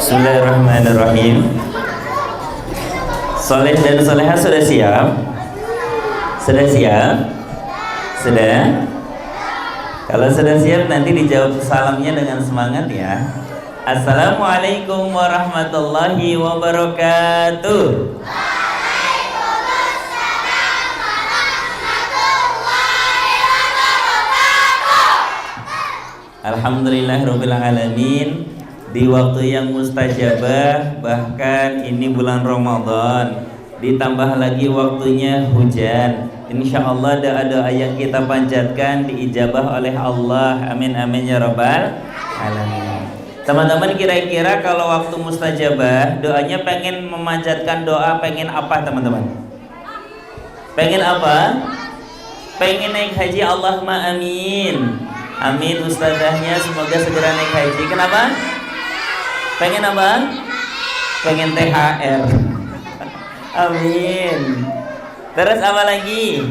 Bismillahirrahmanirrahim. Soleh dan soleha sudah siap? Sudah siap? Sudah? Kalau sudah siap nanti dijawab salamnya dengan semangat ya. Assalamualaikum warahmatullahi wabarakatuh. Alhamdulillahirabbil alamin. Di waktu yang mustajabah, bahkan ini bulan Ramadan, ditambah lagi waktunya hujan, insya Allah doa-doa yang kita panjatkan diijabah oleh Allah. Amin amin ya rabbal alamin. Teman-teman, kira-kira kalau waktu mustajabah doanya pengen memanjatkan doa, pengen apa teman-teman? Pengen apa? Pengen naik haji, Allahumma amin. Amin. Ustazahnya semoga segera naik haji. Kenapa? Pengen apa? Pengen THR. Amin. Terus apa lagi?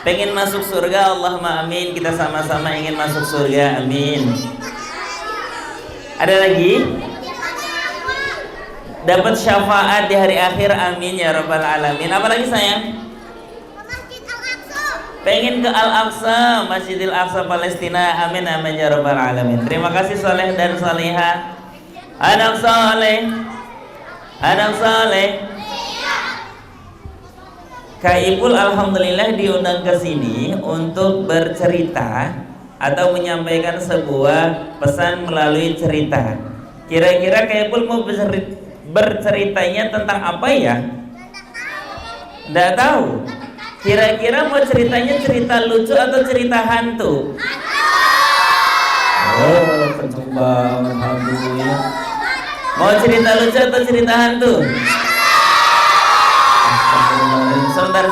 Pengen masuk surga, Allahumma amin. Kita sama-sama ingin masuk surga, amin. Ada lagi? Dapat syafaat di hari akhir, amin ya rabbal alamin. Apa lagi sayang? Pengen ke Al-Aqsa, Masjidil Aqsa Palestina, amin amin ya rabbal alamin. Terima kasih soleh dan soleha. Anak soleh, anak soleh. Kak Ipul alhamdulillah diundang ke sini untuk bercerita atau menyampaikan sebuah pesan melalui cerita. Kira-kira Kak Ipul mau berceritanya tentang apa ya? Nggak tahu. Kira-kira mau ceritanya cerita lucu atau cerita hantu? Oh, kenceng banget alhamdulillah. Mau cerita lucu atau cerita hantu? Sebentar.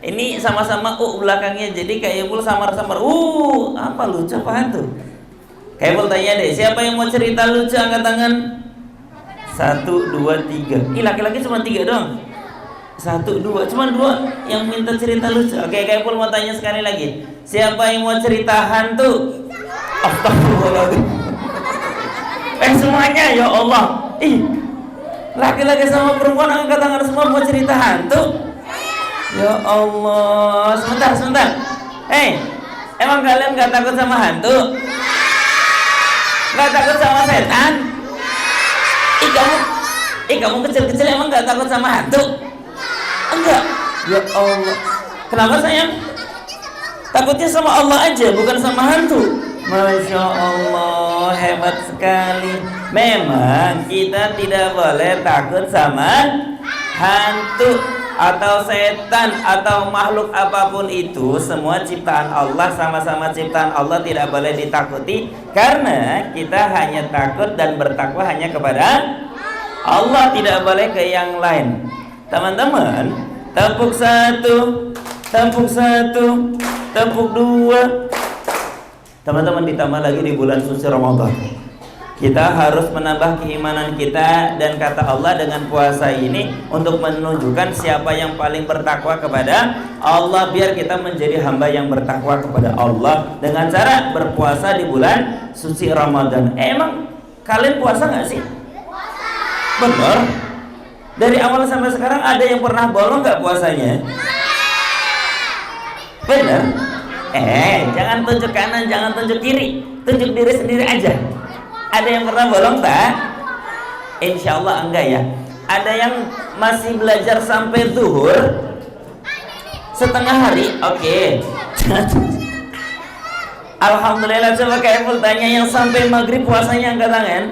Ini sama-sama belakangnya, jadi kayak Ipul samar-samar. Apa lucu apa hantu? Kayak Ipul tanya deh, siapa yang mau cerita lucu angkat tangan? 1, 2, 3. Ih, laki-laki cuma 3 doang. 1, 2, cuma 2 yang minta cerita lucu. Oke, kayak Ipul mau tanya sekali lagi. Siapa yang mau cerita hantu? Astagfirullahaladzim. Semuanya ya Allah. Laki-laki sama perempuan angkat tangan semua mau cerita hantu. Ya Allah. Sebentar. Emang kalian gak takut sama hantu? Gak takut sama setan? Kamu kecil-kecil emang gak takut sama hantu? Enggak. Ya Allah. Kenapa sayang? Takutnya sama Allah aja, bukan sama hantu. Masya Allah, hebat sekali. Memang kita tidak boleh takut sama hantu atau setan atau makhluk apapun itu. Semua ciptaan Allah, sama-sama ciptaan Allah, tidak boleh ditakuti. Karena kita hanya takut dan bertakwa hanya kepada Allah, tidak boleh ke yang lain. Teman-teman, tepuk 1, tepuk 1, tepuk 2. Teman-teman, ditambah lagi di bulan suci Ramadan, kita harus menambah keimanan kita dan kata Allah dengan puasa ini untuk menunjukkan siapa yang paling bertakwa kepada Allah, biar kita menjadi hamba yang bertakwa kepada Allah dengan cara berpuasa di bulan suci Ramadan. Emang kalian puasa nggak sih? Benar. Dari awal sampai sekarang ada yang pernah bolong nggak puasanya? Benar. Jangan tunjuk kanan, jangan tunjuk kiri, tunjuk diri sendiri aja. Ada yang pernah bolong tak? Insya Allah enggak ya. Ada yang masih belajar sampai zuhur setengah hari? Oke. Alhamdulillah. Coba kayak Ipul tanya yang sampai maghrib puasanya angkat tangan.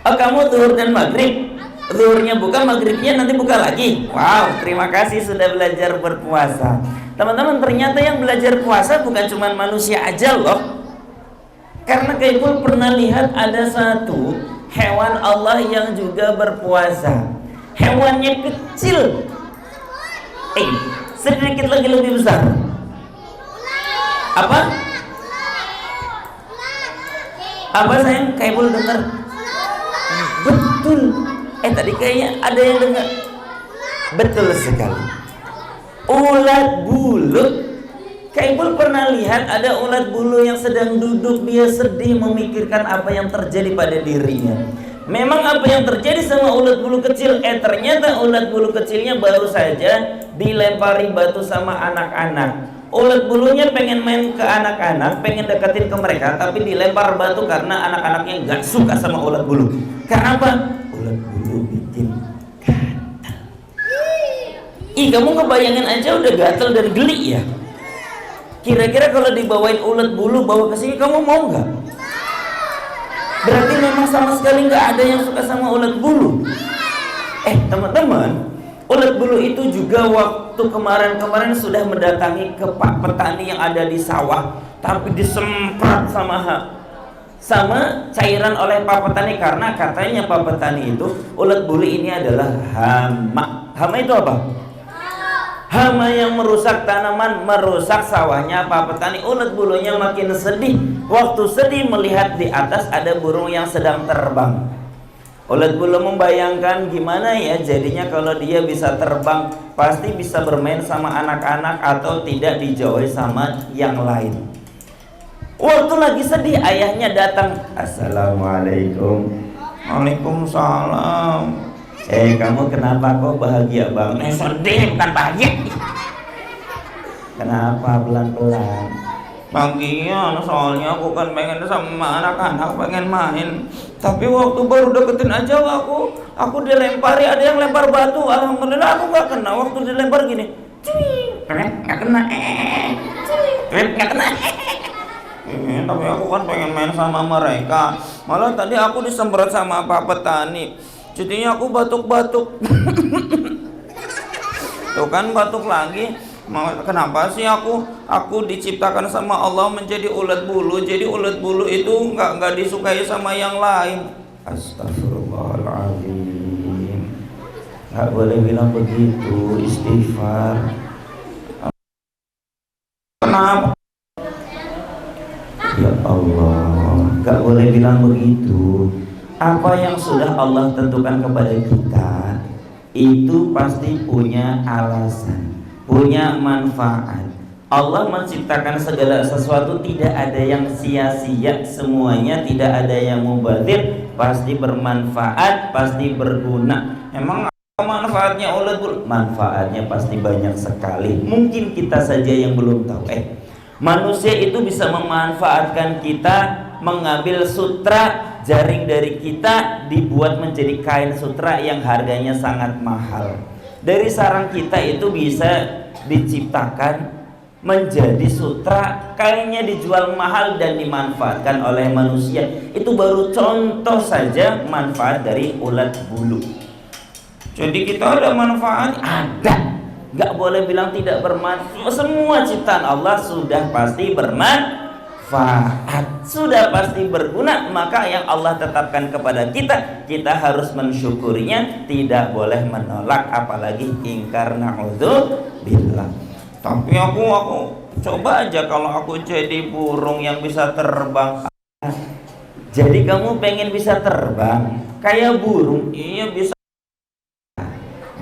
Kamu zuhur dan maghrib? Zuhurnya buka, maghribnya nanti buka lagi. Wow, terima kasih sudah belajar berpuasa. Teman-teman, ternyata yang belajar puasa bukan cuma manusia aja loh. Karena Kak Ipul pernah lihat ada satu hewan Allah yang juga berpuasa. Hewannya kecil, sedikit lagi lebih besar. Apa? Apa sayang? Kak Ipul dengar? Betul. Tadi kayaknya ada yang dengar. Betul sekali. Ulat bulu Kak Ipul pernah lihat ada ulat bulu yang sedang duduk, dia sedih memikirkan apa yang terjadi pada dirinya. Memang apa yang terjadi sama ulat bulu kecil? Ternyata ulat bulu kecilnya baru saja dilempari batu sama anak-anak. Ulat bulunya pengen main ke anak-anak, pengen deketin ke mereka, tapi dilempar batu karena anak-anaknya nggak suka sama ulat bulu. Karena apa? Ulat bulu bikin gatal. Ih, kamu ngebayangin aja udah gatal dan geli ya. Kira-kira kalau dibawain ulat bulu bawa ke sini, kamu mau nggak? Berarti memang sama sekali nggak ada yang suka sama ulat bulu. Teman-teman, ulat bulu itu juga waktu kemarin-kemarin sudah mendatangi ke Pak Petani yang ada di sawah, tapi disemprot sama cairan oleh Pak Petani karena katanya Pak Petani itu ulat bulu ini adalah hama. Hama itu apa? Hama yang merusak tanaman, merusak sawahnya Pak Petani. Ulat bulunya makin sedih. Waktu sedih melihat di atas ada burung yang sedang terbang. Ulat bulu membayangkan gimana ya jadinya kalau dia bisa terbang, pasti bisa bermain sama anak-anak atau tidak dijauhi sama yang lain. Waktu lagi sedih, ayahnya datang. Assalamualaikum. Waalaikumsalam. Kamu kenapa kok bahagia banget? Sedih bukan bahagia. Kenapa pelan-pelan? Bahagia, soalnya aku kan pengen sama anak-anak, pengen main. Tapi waktu baru deketin aja aku dilempari, ada yang lempar batu. Alhamdulillah aku gak kena. Waktu dilempar gini, gak kena. Gak kena. Tapi aku kan pengen main sama mereka. Malah tadi aku disemprot sama Pak Petani. Jadinya aku batuk-batuk. Tuh kan batuk lagi. Kenapa sih aku diciptakan sama Allah menjadi ulat bulu? Jadi ulat bulu itu nggak disukai sama yang lain. Astagfirullahaladzim. Nggak boleh bilang begitu, istighfar. Kenapa? Ya Allah, nggak boleh bilang begitu. Apa yang sudah Allah tentukan kepada kita itu pasti punya alasan, punya manfaat. Allah menciptakan segala sesuatu, tidak ada yang sia-sia, semuanya tidak ada yang mubazir, pasti bermanfaat, pasti berguna. Emang apa manfaatnya ulat bulu? Manfaatnya pasti banyak sekali. Mungkin kita saja yang belum tahu. Manusia itu bisa memanfaatkan kita, mengambil sutra jaring dari kita dibuat menjadi kain sutra yang harganya sangat mahal. Dari sarang kita itu bisa diciptakan menjadi sutra, kainnya dijual mahal dan dimanfaatkan oleh manusia. Itu baru contoh saja manfaat dari ulat bulu. Jadi kita ada manfaat, ada. Gak boleh bilang tidak bermanfaat. Semua ciptaan Allah sudah pasti bermanfaat, sudah pasti berguna. Maka yang Allah tetapkan kepada kita, kita harus mensyukurinya, tidak boleh menolak, apalagi ingkar, na'udzubillah. Tapi aku coba aja kalau aku jadi burung yang bisa terbang. Jadi kamu pengen bisa terbang kayak burung? Iya bisa.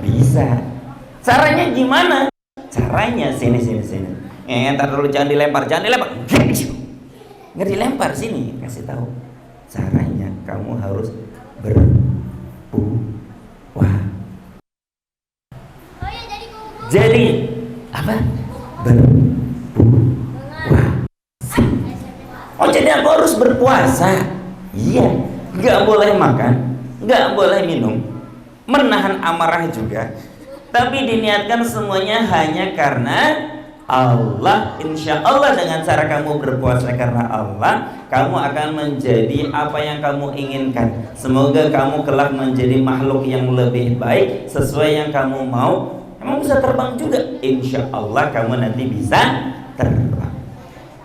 Bisa. Caranya gimana? Caranya sini. Entar dulu, jangan dilempar. Nggak dilempar, sini kasih tahu. Caranya kamu harus berpuasa. Jadi apa? Berpuasa. Oh, jadi aku harus berpuasa. Iya, nggak boleh makan, nggak boleh minum, menahan amarah juga. Tapi diniatkan semuanya hanya karena Allah. Insya Allah dengan cara kamu berpuasa karena Allah, kamu akan menjadi apa yang kamu inginkan. Semoga kamu kelak menjadi makhluk yang lebih baik sesuai yang kamu mau. Kamu bisa terbang juga. Insya Allah kamu nanti bisa terbang.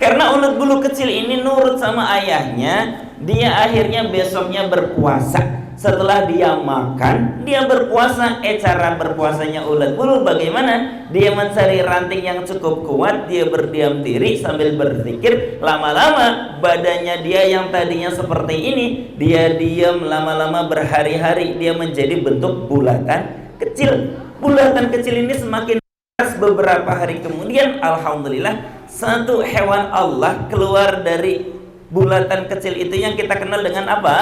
Karena ulat bulu kecil ini nurut sama ayahnya, dia akhirnya besoknya berpuasa. Setelah dia makan, dia berpuasa. Cara berpuasanya ulat bulu bagaimana? Dia mencari ranting yang cukup kuat, dia berdiam diri sambil berzikir. Lama-lama badannya dia yang tadinya seperti ini, dia diam lama-lama berhari-hari, dia menjadi bentuk bulatan kecil. Bulatan kecil ini semakin keras, beberapa hari kemudian alhamdulillah satu hewan Allah keluar dari bulatan kecil itu yang kita kenal dengan apa?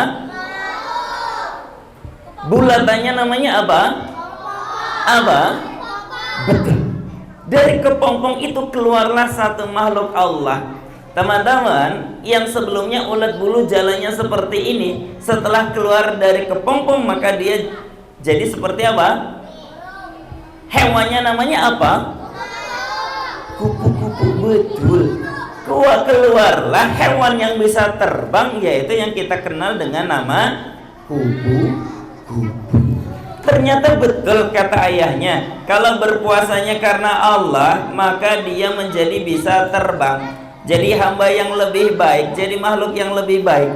Bulatannya namanya apa? Apa? Betul. Dari kepompong itu keluarlah satu makhluk Allah. Teman-teman, yang sebelumnya ulat bulu jalannya seperti ini, setelah keluar dari kepompong maka dia jadi seperti apa? Hewannya namanya apa? Kupu-kupu. Betul. Keluarlah hewan yang bisa terbang, yaitu yang kita kenal dengan nama kupu-kupu. Ternyata betul kata ayahnya, kalau berpuasanya karena Allah, maka dia menjadi bisa terbang, jadi hamba yang lebih baik, jadi makhluk yang lebih baik.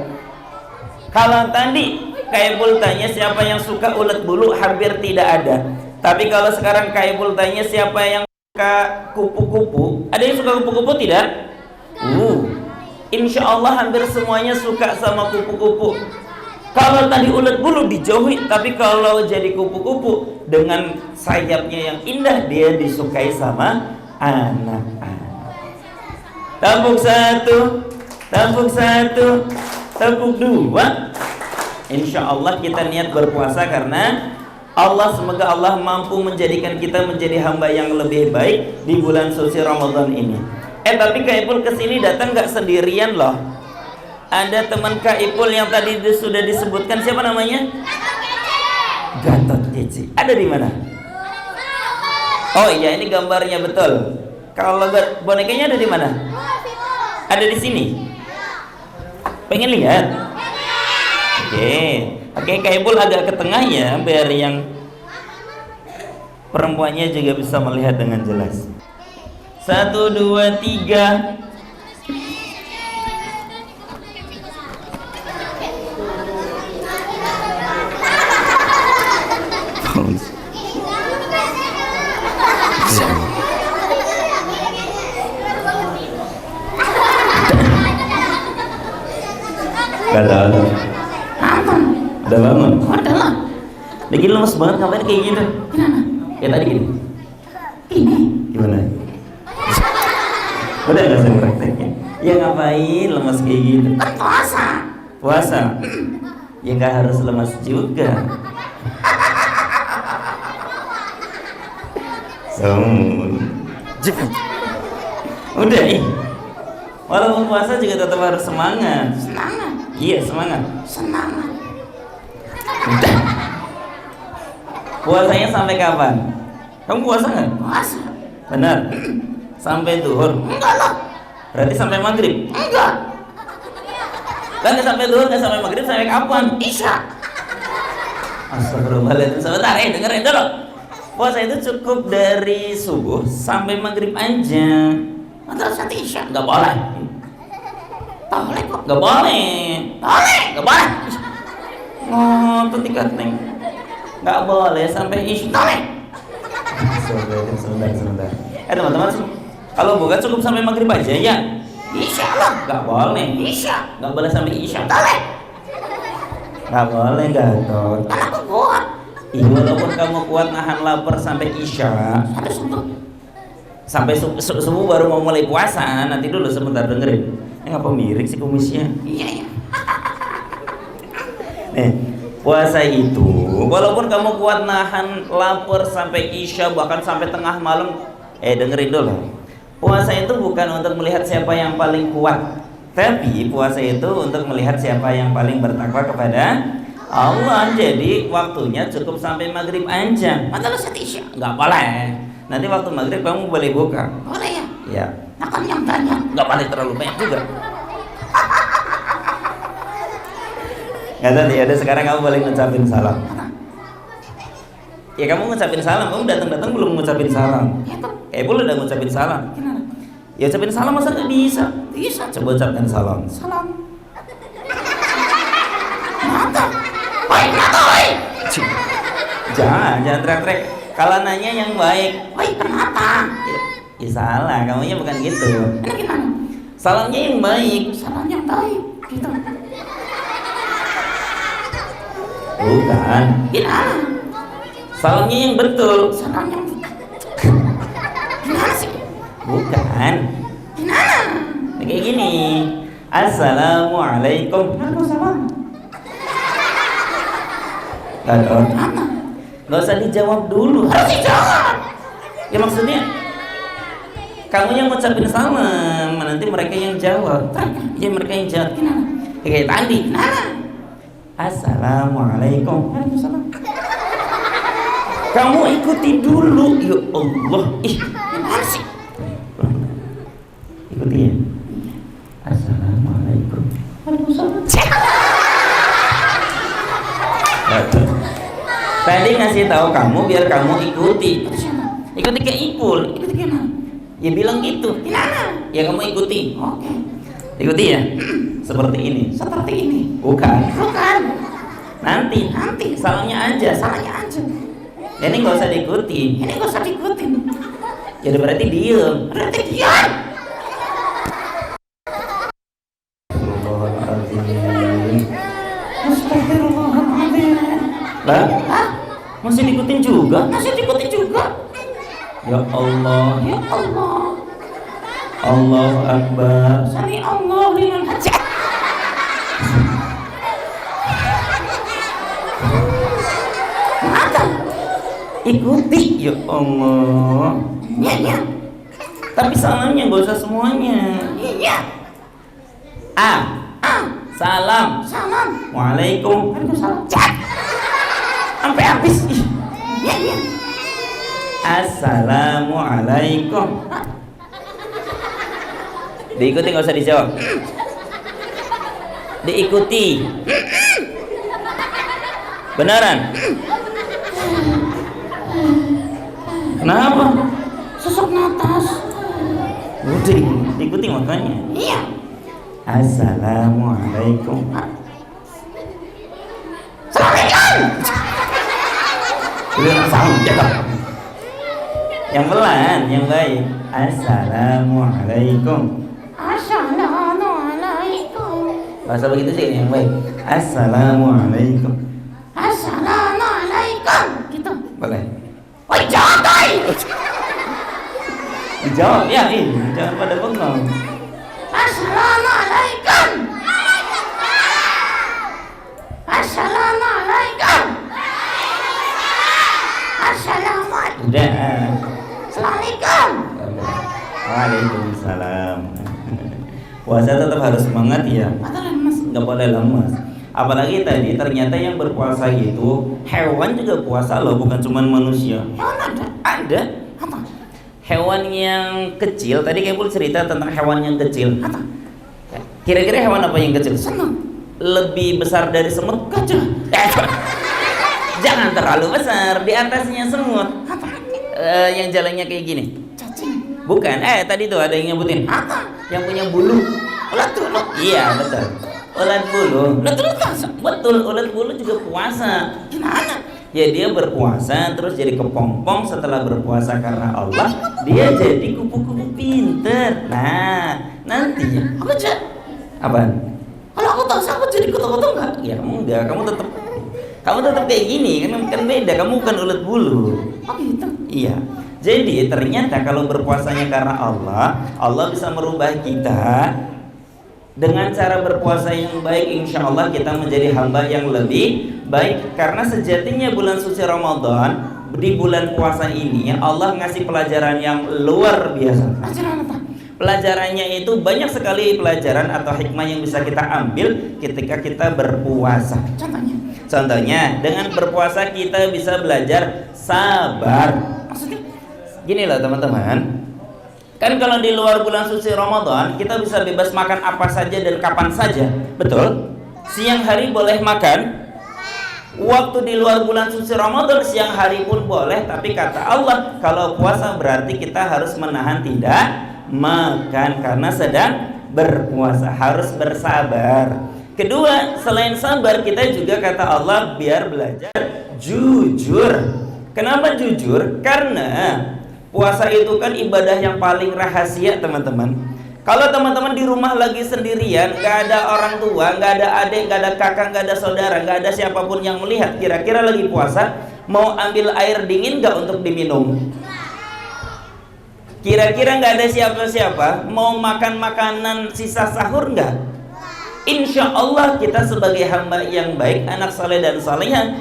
Kalau tadi Kaibul tanya siapa yang suka ulat bulu, hampir tidak ada. Tapi kalau sekarang Kaibul tanya siapa yang suka kupu-kupu, ada yang suka kupu-kupu tidak? Insya Allah hampir semuanya suka sama kupu-kupu. Kalau tadi ulat bulu dijauhi, tapi kalau jadi kupu-kupu dengan sayapnya yang indah, dia disukai sama anak-anak. Tepuk satu, tepuk dua. Insya Allah kita niat berpuasa karena Allah, semoga Allah mampu menjadikan kita menjadi hamba yang lebih baik di bulan suci Ramadan ini. Tapi Kak Ipul kesini datang gak sendirian loh. Ada teman Kak Ipul yang tadi sudah disebutkan, siapa namanya? Gatot Kece. Ada di mana? Oh iya, ini gambarnya betul. Kalau bonekanya ada di mana? Ada di sini. Pengen lihat? Oke, Kak Ipul agak ke tengah ya, biar yang perempuannya juga bisa melihat dengan jelas. 1, 2, 3. Ada bangun. Ada lah. Lagi lemes banget, ngapain kayak gitu? Gimana? Ya tadi gini. Gimana? Udah nggak saya prakteknya? Ya ngapain lemes kayak gitu? Kan puasa. Ya nggak harus lemes juga. Udah nih. Walaupun puasa juga tetap harus semangat. Iya, semangat. Udah. Puasanya sampai kapan? Kamu puasa nggak? Puasa. Benar. Sampai zuhur? Enggak lah. Berarti sampai maghrib? Enggak. Kan nggak sampai zuhur, nggak sampai maghrib, sampai kapan? Isya. Astagfirullahaladzim. Sebentar, dengerin dulu. Puasa itu cukup dari subuh sampai maghrib aja. Terus nanti isya nggak boleh. Boleh kok. Nggak boleh. Nggak boleh. Oh, tingkat neng. Nggak boleh sampai isya. Boleh. Sebentar. Teman-teman, kalau bukan cukup sampai maghrib aja ya. Isya lah. Nggak boleh. Isya. Nggak boleh sampai isya. Boleh. Nggak boleh, Gatot. Kenapa kuat? Walaupun kamu kuat nahan lapar sampai isya, sampai subuh baru mau mulai puasa. Nanti dulu sebentar, dengerin. Ngapa miring sih kumisnya? Iya. Puasa itu walaupun kamu kuat nahan lapar sampai isya, bahkan sampai tengah malam, dengerin dulu. Puasa itu bukan untuk melihat siapa yang paling kuat, tapi puasa itu untuk melihat siapa yang paling bertakwa kepada Allah. Jadi waktunya cukup sampai maghrib aja. Masa lu set isya? Nggak boleh. Nanti waktu maghrib kamu boleh buka. Boleh ya? Iya. Makan yang banyak. Nggak boleh terlalu banyak juga. Nggak tahu ya. Sekarang kamu boleh ngucapin salam. Ya kamu ngucapin salam. Kamu datang belum ngucapin salam. Kayak boleh udah ngucapin salam. Gimana? Ya ucapin salam masa nggak bisa? Bisa. Coba ucapin salam. Salam. Mantap. Jangan teriak-teriak. Kalau nanya yang baik. Baik kenapa? Ya salah, kamunya bukan gitu. Ini gimana? Salamnya yang baik. Salam yang baik. Gitu. Bukan. Gimana? Salamnya yang betul. Salam yang gimana sih? Bukan. Gimana? Assalamualaikum. Waalaikumsalam. Gak usah dijawab dulu. Harus dijawab. Ya maksudnya kamu yang ngucapin salam, nanti mereka yang jawab. Ya mereka yang jawab. Kenapa? Kayak tadi. Kenapa? Assalamualaikum. Waalaikumsalam. Kamu ikuti dulu. Ya Allah. Ih, gimana sih? Ikuti ya. Assalamualaikum. Waalaikumsalam. Tadi ngasih tahu kamu biar kamu ikuti. Ikuti kayak Ipul. Ikuti kayak mana? Ya bilang gitu. Gimana? Ya kamu ikuti. Oke. Ikuti ya. Seperti ini. Seperti ini. Bukan. Bukan. Nanti. Salahnya aja. Ini nggak usah diikuti. Jadi berarti diem. Lah? Masih diikutin juga? Ya Allah. Allahu Akbar. Sami Allah liman hamidah. Ikuti, ya Allah. Ya. Tapi salamnya gak usah semuanya. Iya. Salam. Waalaikum. Sampai habis. Ya. Assalamualaikum. Diikuti, gak usah dijawab. Diikuti. Beneran? Kenapa? Sesak napas. Udah, diikuti makanya. Iya. Assalamualaikum. Assalamualaikum. Yang pelan, yang baik. Assalamualaikum. Bahasa begitu sih yang baik. Assalamualaikum. Gitu. Boleh. Dijawab ya, jangan pada bengong. Assalamualaikum. Udah. Assalamualaikum. Waalaikumsalam. Puasa tetap harus semangat ya. Nggak boleh lemas. Apalagi tadi ternyata yang berpuasa itu hewan juga puasa loh, bukan cuma manusia. Ada. Apa? Hewan yang kecil. Tadi kayak cerita tentang hewan yang kecil. Apa? Kira-kira hewan apa yang kecil? Senang. Lebih besar dari semut? Gajah. Jangan terlalu besar. Di atasnya semut. Apa? Yang jalannya kayak gini. Cacing. Bukan. Tadi tuh ada yang nyebutin. Apa? Yang punya bulu. Ulat bulu. Iya betul. Ulat bulu. Betul. Ulat bulu juga puasa. Gimana? Ya dia berpuasa terus jadi kepompong. Setelah berpuasa karena Allah, dia jadi kupu-kupu pinter. Nah nantinya aku jadi apaan? Kalau aku tahu aku jadi kutu-kutu enggak? Ya kamu enggak. Kamu tetap kayak gini kan beda. Kamu bukan ulat bulu. Oh gitu. Iya. Jadi ternyata kalau berpuasanya karena Allah bisa merubah kita. Dengan cara berpuasa yang baik, insya Allah kita menjadi hamba yang lebih baik. Karena sejatinya bulan suci Ramadan, di bulan puasa ini Allah ngasih pelajaran yang luar biasa. Pelajaran apa? Pelajarannya itu banyak sekali pelajaran atau hikmah yang bisa kita ambil ketika kita berpuasa. Contohnya dengan berpuasa kita bisa belajar sabar. Maksudnya gini loh teman-teman. Kan kalau di luar bulan suci Ramadan kita bisa bebas makan apa saja dan kapan saja. Betul? Siang hari boleh makan. Waktu di luar bulan suci Ramadan siang hari pun boleh. Tapi kata Allah, kalau puasa berarti kita harus menahan tidak makan karena sedang berpuasa. Harus bersabar. Kedua, selain sabar kita juga kata Allah biar belajar jujur. Kenapa jujur? Karena puasa itu kan ibadah yang paling rahasia teman-teman. Kalau teman-teman di rumah lagi sendirian, gak ada orang tua, gak ada adik, gak ada kakak, gak ada saudara, gak ada siapapun yang melihat, kira-kira lagi puasa, mau ambil air dingin gak untuk diminum? Kira-kira gak ada siapa-siapa, mau makan makanan sisa sahur gak? insya Allah kita sebagai hamba yang baik, anak saleh dan salehah,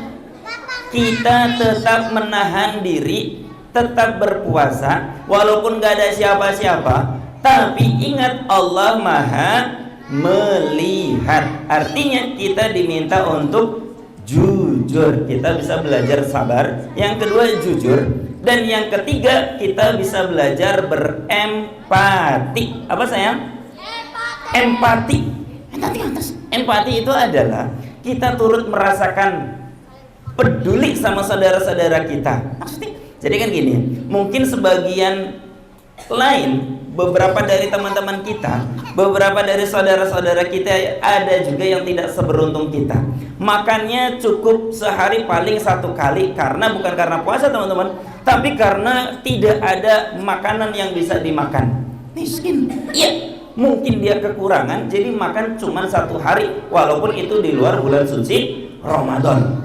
kita tetap menahan diri, tetap berpuasa walaupun gak ada siapa-siapa. Tapi ingat, Allah Maha melihat. Artinya kita diminta untuk jujur. Kita bisa belajar sabar. Yang kedua jujur. Dan yang ketiga kita bisa belajar berempati. Apa sayang? Empati. Empati itu adalah kita turut merasakan peduli sama saudara-saudara kita. Maksudnya, jadi kan gini, mungkin sebagian lain, beberapa dari teman-teman kita, beberapa dari saudara-saudara kita ada juga yang tidak seberuntung kita. Makannya cukup sehari paling 1 kali, karena bukan karena puasa teman-teman, tapi karena tidak ada makanan yang bisa dimakan. Miskin. Iya. Mungkin dia kekurangan, jadi makan cuma 1 hari, walaupun itu di luar bulan suci Ramadan.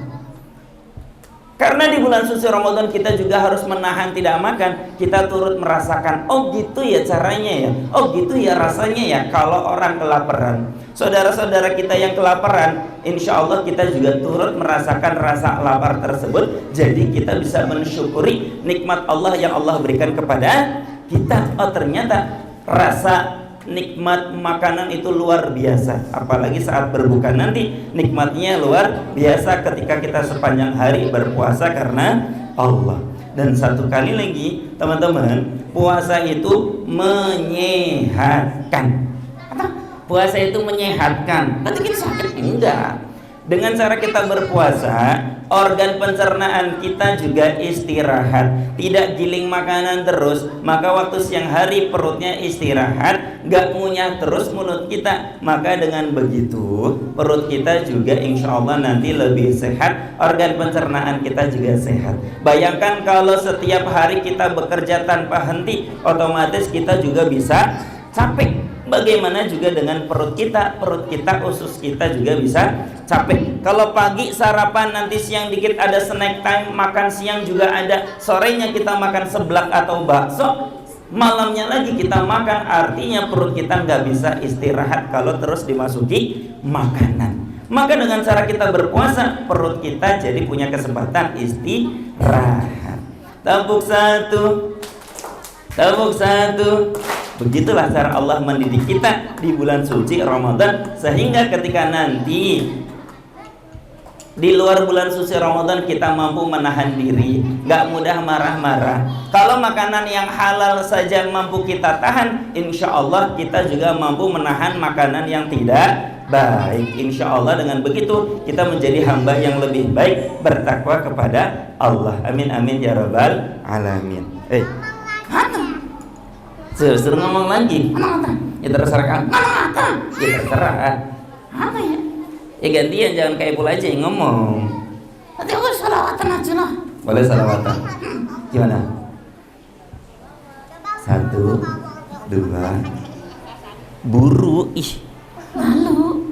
Karena di bulan suci Ramadan kita juga harus menahan tidak makan. Kita turut merasakan, oh gitu ya caranya ya, oh gitu ya rasanya ya kalau orang kelaparan. Saudara-saudara kita yang kelaparan, insya Allah kita juga turut merasakan rasa lapar tersebut. Jadi kita bisa mensyukuri nikmat Allah yang Allah berikan kepada kita. Oh ternyata rasa nikmat makanan itu luar biasa, apalagi saat berbuka nanti nikmatnya luar biasa ketika kita sepanjang hari berpuasa karena Allah. Dan satu kali lagi teman-teman, puasa itu menyehatkan. Apa? Puasa itu menyehatkan. Nanti kita sakit? Enggak. Dengan cara kita berpuasa, organ pencernaan kita juga istirahat, tidak giling makanan terus, maka waktu siang hari perutnya istirahat, gak ngunyah terus mulut kita. Maka dengan begitu perut kita juga insya Allah nanti lebih sehat, organ pencernaan kita juga sehat. Bayangkan kalau setiap hari kita bekerja tanpa henti, otomatis kita juga bisa capek. Bagaimana juga dengan perut kita, usus kita juga bisa capek. Kalau pagi sarapan, nanti siang dikit ada snack time, makan siang juga ada, sorenya kita makan seblak atau bakso, malamnya lagi kita makan, artinya perut kita nggak bisa istirahat kalau terus dimasuki makanan. Maka dengan cara kita berpuasa, perut kita jadi punya kesempatan istirahat. Tepuk satu. Begitulah cara Allah mendidik kita di bulan suci Ramadan, sehingga ketika nanti di luar bulan suci Ramadan kita mampu menahan diri, gak mudah marah-marah. Kalau makanan yang halal saja mampu kita tahan, insya Allah kita juga mampu menahan makanan yang tidak baik. Insya Allah dengan begitu kita menjadi hamba yang lebih baik, bertakwa kepada Allah. Amin amin ya rabbal alamin. Suruh ngomong lagi. Ya terserah kamu. Ya terserah. Apa ya? Ya gantian, jangan kayak Ipul aja yang ngomong. Nanti aku salawatan aja lah. Boleh salawatan. Gimana? 1, 2. Buru. Ih. Malu.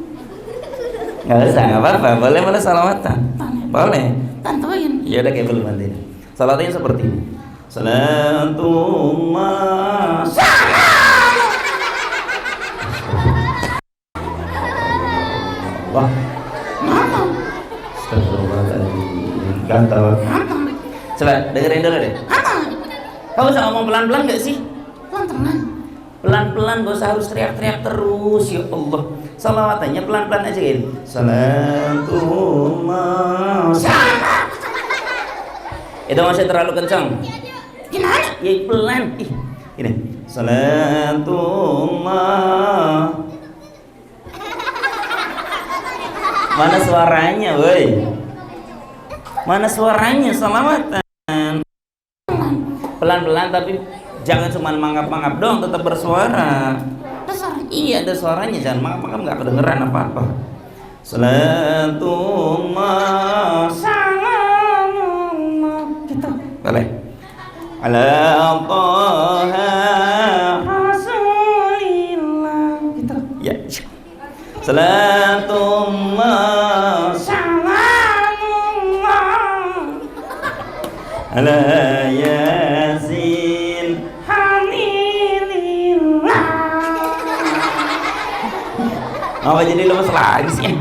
Gak usah, gak apa-apa. Boleh salawatan. Boleh. Tantuin. Ya udah kayak belum nanti. Salawatnya seperti ini. Salatullah. Wah. Astagfirullahaladzim. Ganteng. Coba dengerin dulu deh. Kamu bisa ngomong pelan-pelan gak sih? Pelan-pelan, gak usah harus teriak-teriak terus. Ya Allah. Salawatannya pelan-pelan aja gitu. Salatullah. Itu masih terlalu kencang. Gimana? Ya pelan. Ini. Salatullah. Mana suaranya, woi? Mana suaranya? Salawatan. Pelan-pelan tapi jangan cuma mangap-mangap dong, tetap bersuara. Iya, ada suaranya, jangan mangap-mangap, nggak kedengeran apa-apa. Salatullah. Salamullah. Gitu. Boleh. Ala Taha Rasulillah. Gitu. Ya. Salatullah. Salamullah. Ala Yasin Hamilillah. Ngapa jadi lemes lagi sih?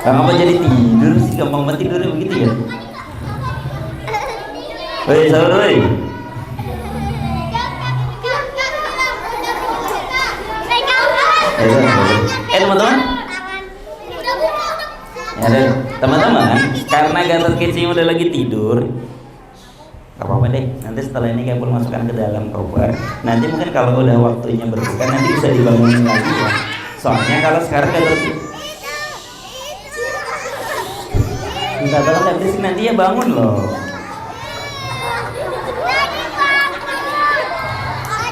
Ngapa jadi tidur sih? Gampang banget tidurnya begitu ya? Woi, sahur woi. Teman-teman. Ya deh, teman-teman, karena Gatot Kaca udah lagi tidur, gak apa-apa deh. Nanti setelah ini Kaipul masukkan ke dalam koper. Nanti mungkin kalau udah waktunya berbuka nanti bisa dibangunin lagi ya. Soalnya kalau sekarang Gatot minta tolong Kak Jessica nanti ya bangun loh.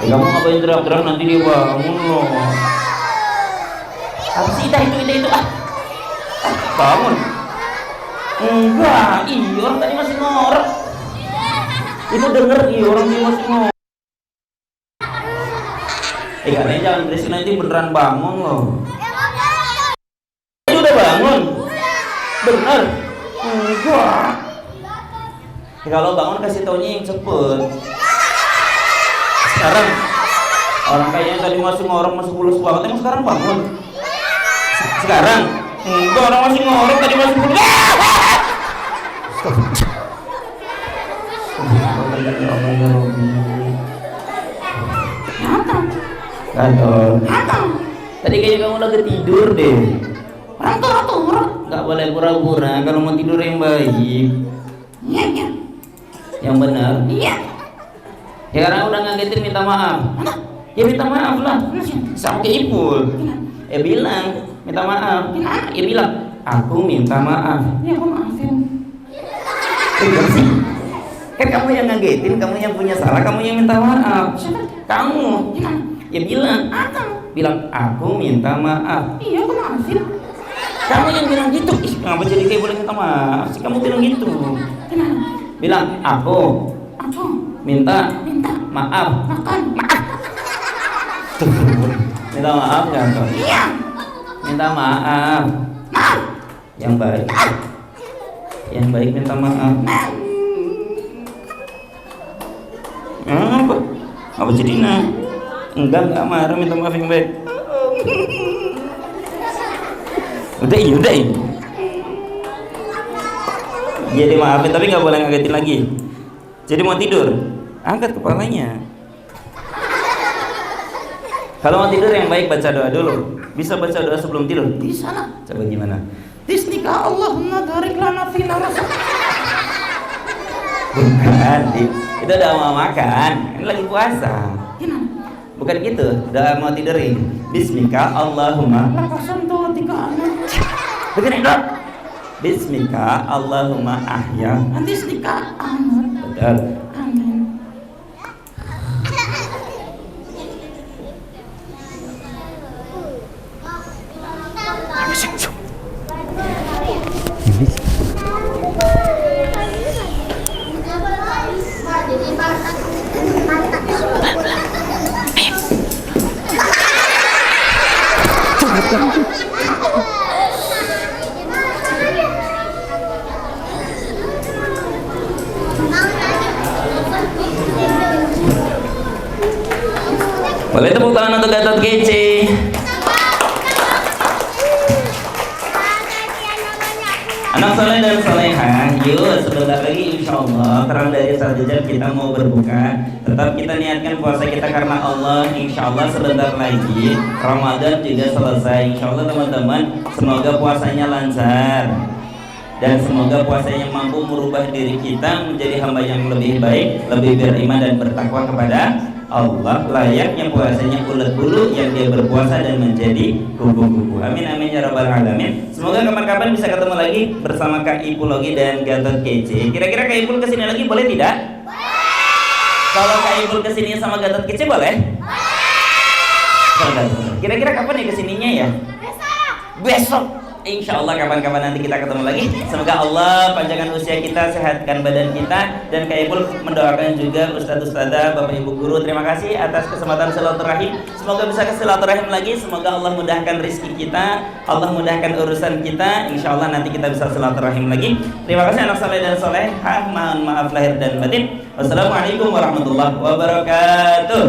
Kamu ngapain teriak-teriak, nanti dia bangun loh. Apa sih itu bangun. Enggak, iya orang tadi masih ngorok. Itu denger, iya orang tadi masih ngorok. Katanya jangan berisik, nanti beneran bangun loh. Itu udah bangun? Bener? Enggak. Kalau bangun kasih taunya yang cepet. Sekarang orang kayaknya tadi masih ngorok, masih pulas banget, emang sekarang bangun? Sekarang? Enggak, orang masih ngorok, tadi masih pulas. Kantor. Tadi kayaknya kamu lagi tidur deh. Kantor. Gak boleh pura-pura, kalau mau tidur yang baik. Iya. Yang benar. Iya. Ya karena udah ngagetin minta maaf. Ya minta maaf lah. Sama kayak Ipul. Bilang minta maaf. Ya bilang aku minta maaf. Ya aku maafin. Sih. Kan kamu yang ngagetin, kamu yang punya salah, kamu yang minta maaf. Kamu. Ya bilang aku minta maaf. Iya aku maafin. Kamu yang bilang gitu. Kenapa jadi kayak boleh minta maaf sih? Kamu bilang gitu. Bilang aku minta maaf. Minta maaf kan? Iya. Minta maaf. Yang baik. Yang baik minta maaf. Apa jadi enggak marah, minta maaf yang baik. Udah. Jadi maafin tapi nggak boleh ngagetin lagi. Jadi mau tidur, angkat kepalanya. Kalau mau tidur yang baik baca doa dulu. Bisa baca doa sebelum tidur? Di sana. Coba gimana? Bismika Allahumma barik lana fi narasa. Bukan, itu udah mau makan. Ini lagi puasa. Bukan gitu, doa mau tidurin. Bismika Allahumma. Begini dong. Bismika Allahumma ahya. Bismika amin. Betul. Amin. Boleh tepuk tangan untuk Gatot Kaca. Anak soleh dan solehah, yuk sebentar lagi insya Allah terang dari sarjana kita mau berbuka. Tetap kita niatkan puasa kita karena Allah. Insya Allah sebentar lagi Ramadan juga selesai. Insya Allah teman-teman, semoga puasanya lancar dan semoga puasanya mampu merubah diri kita menjadi hamba yang lebih baik, lebih beriman dan bertakwa kepada Allah. Layaknya puasanya ulet bulu yang dia berpuasa dan menjadi kubu-kubu. Amin amin ya rabbal alamin. Semoga kapan-kapan bisa ketemu lagi bersama Kak Ipul lagi dan Gatot Kaca. Kira-kira Kak Ipul kesini lagi boleh tidak? Kalau Kak Ipul kesini sama Gatot Kaca boleh? Kira-kira kapan ya kesininya ya? Besok. Insya Allah kapan-kapan nanti kita ketemu lagi. Semoga Allah panjangkan usia kita, sehatkan badan kita, dan Kak Ipul mendoakan juga Ustadz Ustadzah, Bapak Ibu Guru. Terima kasih atas kesempatan silaturahim. Semoga bisa ke silaturahim lagi. Semoga Allah mudahkan rezeki kita, Allah mudahkan urusan kita. Insya Allah nanti kita bisa silaturahim lagi. Terima kasih anak saleh dan solehah. Mohon maaf lahir dan batin. Wassalamualaikum warahmatullahi wabarakatuh.